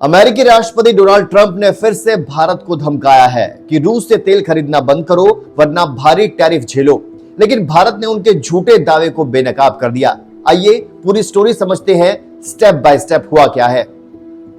अमेरिकी राष्ट्रपति Donald Trump ने फिर से भारत को धमकाया है कि रूस से तेल खरीदना बंद करो वरना भारी टैरिफ झेलो। लेकिन भारत ने उनके झूठे दावे को बेनकाब कर दिया। आइए पूरी स्टोरी समझते हैं, स्टेप बाय स्टेप हुआ क्या है,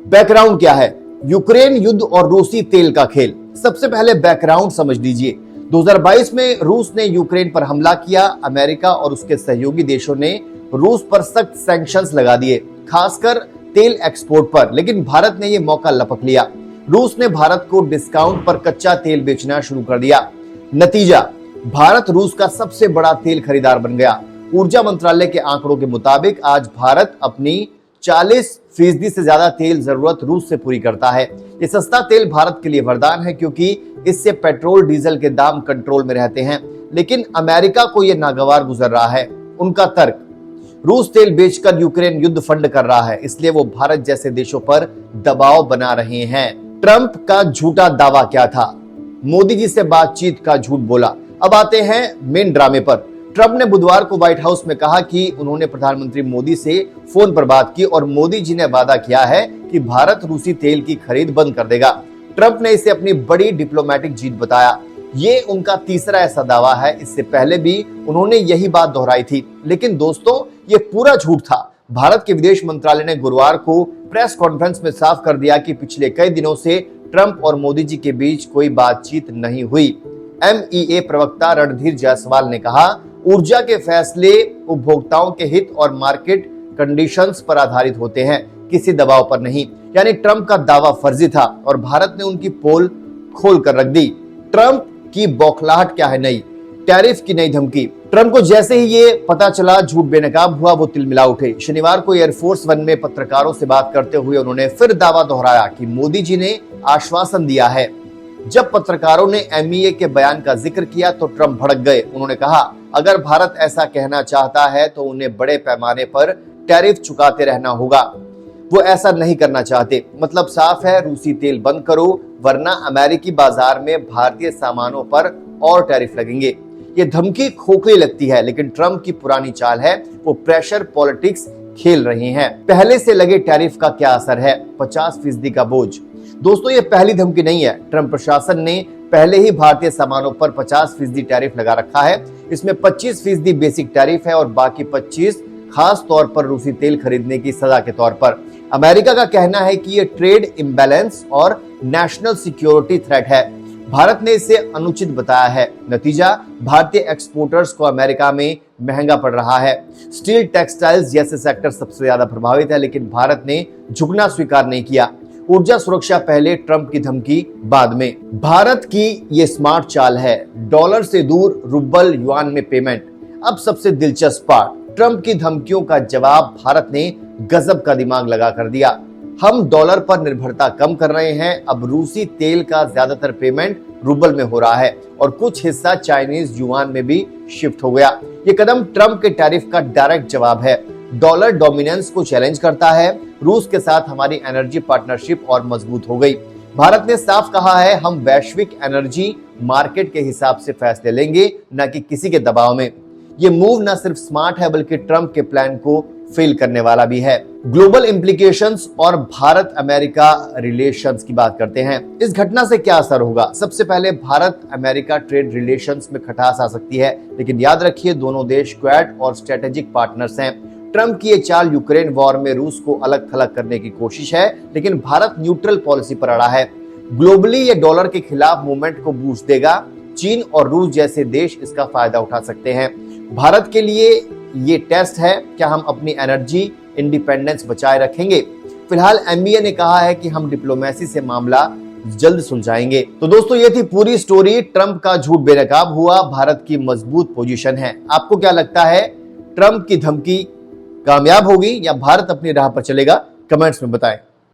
बैकग्राउंड क्या है, यूक्रेन युद्ध और रूसी तेल का खेल। सबसे पहले बैकग्राउंड समझ लीजिए। 2022 में रूस ने यूक्रेन पर हमला किया। अमेरिका और उसके सहयोगी देशों ने रूस पर सख्त सैंक्शंस लगा दिए, खासकर तेल एक्सपोर्ट पर। लेकिन भारत ने यह मौका लपक लिया। रूस ने भारत को डिस्काउंट पर कच्चा तेल बेचना शुरू कर दिया। नतीजा, भारत रूस का सबसे बड़ा तेल खरीदार बन गया। ऊर्जा मंत्रालय के आंकड़ों के मुताबिक आज भारत अपनी 40% से ज्यादा तेल जरूरत रूस से पूरी करता है। ये सस्ता तेल भारत के लिए वरदान है, क्योंकि इससे पेट्रोल डीजल के दाम कंट्रोल में रहते हैं। लेकिन अमेरिका को यह नागवार गुजर रहा है। उनका तर्क, रूस तेल बेचकर यूक्रेन युद्ध फंड कर रहा है, इसलिए वो भारत जैसे देशों पर दबाव बना रहे हैं। ट्रंप का झूठा दावा क्या था? मोदी जी से बातचीत का झूठ बोला। अब आते हैं मेन ड्रामे पर। ट्रंप ने बुधवार को व्हाइट हाउस में कहा कि उन्होंने प्रधानमंत्री मोदी से फोन पर बात की और मोदी जी ने वादा किया है कि भारत रूसी तेल की खरीद बंद कर देगा। ट्रंप ने इसे अपनी बड़ी डिप्लोमेटिक जीत बताया। ये उनका तीसरा ऐसा दावा है। इससे पहले भी उन्होंने यही बात दोहराई थी। लेकिन दोस्तों, ये पूरा झूठ था। भारत के विदेश मंत्रालय ने गुरुवार को प्रेस कॉन्फ्रेंस में साफ कर दिया कि पिछले कई दिनों से ट्रंप और मोदी जी के बीच कोई बातचीत नहीं हुई। MEA प्रवक्ता रणधीर जायसवाल ने कहा, ऊर्जा के फैसले उपभोक्ताओं के हित और मार्केट कंडीशंस पर आधारित होते हैं, किसी दबाव पर नहीं। यानी ट्रंप का दावा फर्जी था और भारत ने उनकी पोल खोल कर रख दी। ट्रंप की बौखलाहट क्या है? नई टैरिफ की नई धमकी। ट्रंप को जैसे ही ये पता चला झूठ बेनकाब हुआ, वो तिलमिला उठे। शनिवार को एयरफोर्स वन में पत्रकारों से बात करते हुए उन्होंने फिर दावा दोहराया कि मोदी जी ने आश्वासन दिया है। जब पत्रकारों ने MEA के बयान का जिक्र किया तो ट्रंप भड़क गए। उन्होंने कहा, अगर भारत ऐसा कहना चाहता है तो उन्हें बड़े पैमाने पर टैरिफ चुकाते रहना होगा। वो ऐसा नहीं करना चाहते। मतलब साफ है, रूसी तेल बंद करो वरना अमेरिकी बाजार में भारतीय सामानों पर और टैरिफ लगेंगे। ये धमकी खोखली लगती है, लेकिन ट्रंप की पुरानी चाल है। वो प्रेशर पॉलिटिक्स खेल रहे हैं। पहले से लगे टैरिफ का क्या असर है? 50% का बोझ। दोस्तों, ये पहली धमकी नहीं है। ट्रंप प्रशासन ने पहले ही भारतीय सामानों पर 50% टैरिफ लगा रखा है। इसमें 25% बेसिक टैरिफ है और बाकी 25 खास तौर पर रूसी तेल खरीदने की सजा के तौर पर। अमेरिका का कहना है कि यह ट्रेड इम्बैलेंस और नेशनल सिक्योरिटी थ्रेट है। भारत ने इसे अनुचित बताया है। नतीजा, भारतीय एक्सपोर्टर्स को अमेरिका में महंगा पड़ रहा है। स्टील, टेक्सटाइल्स जैसे सेक्टर सबसे ज्यादा प्रभावित है, लेकिन भारत ने झुकना स्वीकार नहीं किया। ऊर्जा सुरक्षा पहले, ट्रंप की धमकी बाद में। भारत की ये स्मार्ट चाल है, डॉलर से दूर रूबल युआन में पेमेंट। अब सबसे दिलचस्प पार्ट, ट्रंप की धमकियों का जवाब भारत ने गजब का दिमाग लगा कर दिया। हम डॉलर पर निर्भरता कम कर रहे हैं। अब रूसी तेल का ज्यादातर पेमेंट रूबल में हो रहा है और कुछ हिस्सा चाइनीज युआन में भी शिफ्ट हो गया। ये कदम ट्रंप के टैरिफ का डायरेक्ट जवाब है। डॉलर डोमिनेंस को चैलेंज करता है। रूस के साथ हमारी एनर्जी पार्टनरशिप और मजबूत हो गई। भारत ने साफ कहा है, हम वैश्विक एनर्जी मार्केट के हिसाब से फैसले लेंगे, न कि किसी के दबाव में। ये मूव न सिर्फ स्मार्ट है, बल्कि ट्रंप के प्लान को फेल करने वाला भी है। ग्लोबल इंप्लीकेशंस और भारत अमेरिका रिलेशंस की बात करते हैं। इस घटना से क्या असर होगा? सबसे पहले भारत अमेरिका ट्रेड रिलेशंस में खटास आ सकती है, लेकिन याद रखिए, दोनों देश क्वाड और स्ट्रेटेजिक पार्टनर्स हैं। ट्रंप की ये चाल यूक्रेन वॉर में रूस को अलग थलग करने की कोशिश है, लेकिन भारत न्यूट्रल पॉलिसी पर अड़ा है। ग्लोबली ये डॉलर के खिलाफ मूवमेंट को बूस्ट देगा। चीन और रूस जैसे देश इसका फायदा उठा सकते हैं। भारत के लिए ये टेस्ट है, क्या हम अपनी एनर्जी इंडिपेंडेंस बचाए रखेंगे? फिलहाल MEA ने कहा है कि हम डिप्लोमेसी से मामला जल्द सुलझाएंगे। तो दोस्तों, ये थी पूरी स्टोरी। ट्रंप का झूठ बेनकाब हुआ, भारत की मजबूत पोजीशन है। आपको क्या लगता है, ट्रंप की धमकी कामयाब होगी या भारत अपनी राह पर चलेगा? कमेंट्स में बताएं।